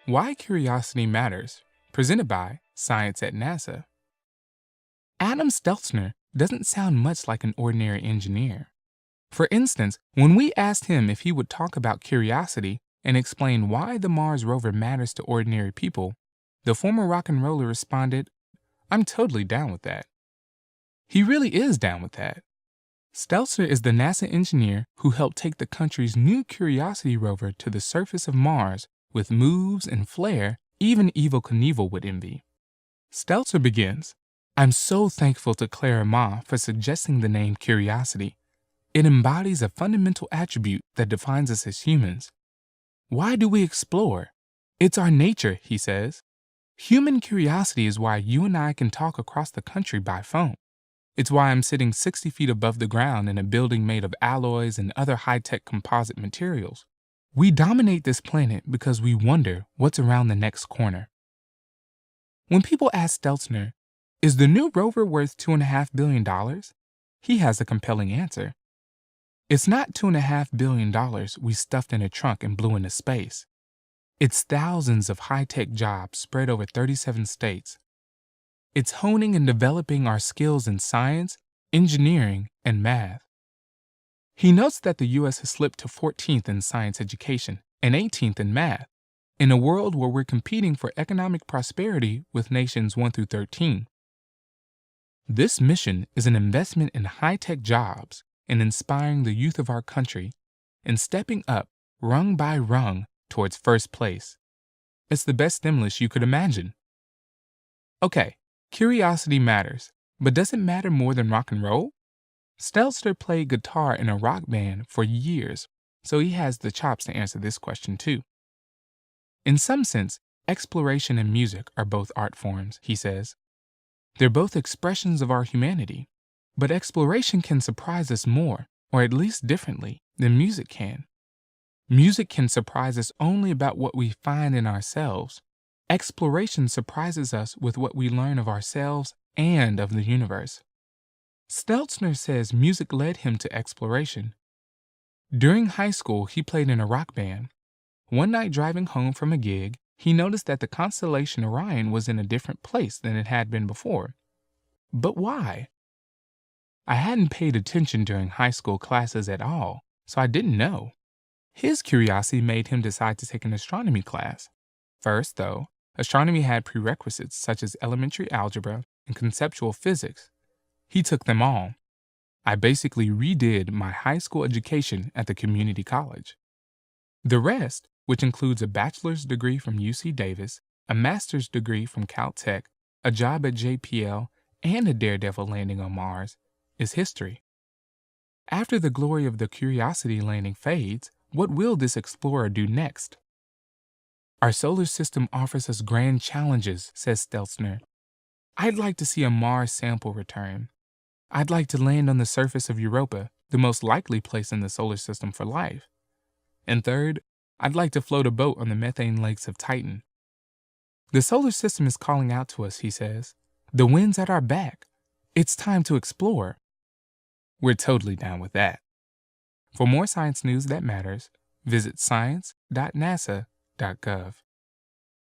Why Curiosity Matters, presented by Science at NASA. Adam Steltzner doesn't sound much like an ordinary engineer. For instance, when we asked him if he would talk about curiosity and explain why the Mars rover matters to ordinary people, the former rock and roller responded, "I'm totally down with that." He really is down with that. Steltzner is the NASA engineer who helped take the country's new Curiosity rover to the surface of Mars with moves and flair even Evel Knievel would envy. Steltzner begins, "I'm so thankful to Clara Ma for suggesting the name Curiosity. It embodies a fundamental attribute that defines us as humans. Why do we explore? It's our nature," he says. "Human curiosity is why you and I can talk across the country by phone. It's why I'm sitting 60 feet above the ground in a building made of alloys and other high-tech composite materials. We dominate this planet because we wonder what's around the next corner." When people ask Steltzner, "Is the new rover worth $2.5 billion?" he has a compelling answer. It's not $2.5 billion we stuffed in a trunk and blew into space. It's thousands of high-tech jobs spread over 37 states. It's honing and developing our skills in science, engineering, and math. He notes that the U.S. has slipped to 14th in science education and 18th in math, in a world where we're competing for economic prosperity with nations 1 through 13. This mission is an investment in high-tech jobs and inspiring the youth of our country and stepping up, rung by rung, towards first place. It's the best stimulus you could imagine. Okay, curiosity matters, but does it matter more than rock and roll? Steltzner played guitar in a rock band for years, so he has the chops to answer this question too. In some sense, exploration and music are both art forms, he says. They're both expressions of our humanity, but exploration can surprise us more, or at least differently, than music can. Music can surprise us only about what we find in ourselves. Exploration surprises us with what we learn of ourselves and of the universe. Steltzner says music led him to exploration. During high school, he played in a rock band. One night driving home from a gig, he noticed that the constellation Orion was in a different place than it had been before. But why? "I hadn't paid attention during high school classes at all, so I didn't know." His curiosity made him decide to take an astronomy class. First, though, astronomy had prerequisites such as elementary algebra and conceptual physics. He took them all. "I basically redid my high school education at the community college." The rest, which includes a bachelor's degree from UC Davis, a master's degree from Caltech, a job at JPL, and a daredevil landing on Mars, is history. After the glory of the Curiosity landing fades, what will this explorer do next? "Our solar system offers us grand challenges," says Steltzner. "I'd like to see a Mars sample return. I'd like to land on the surface of Europa, the most likely place in the solar system for life. And third, I'd like to float a boat on the methane lakes of Titan." The solar system is calling out to us, he says. The wind's at our back. It's time to explore. We're totally down with that. For more science news that matters, visit science.nasa.gov.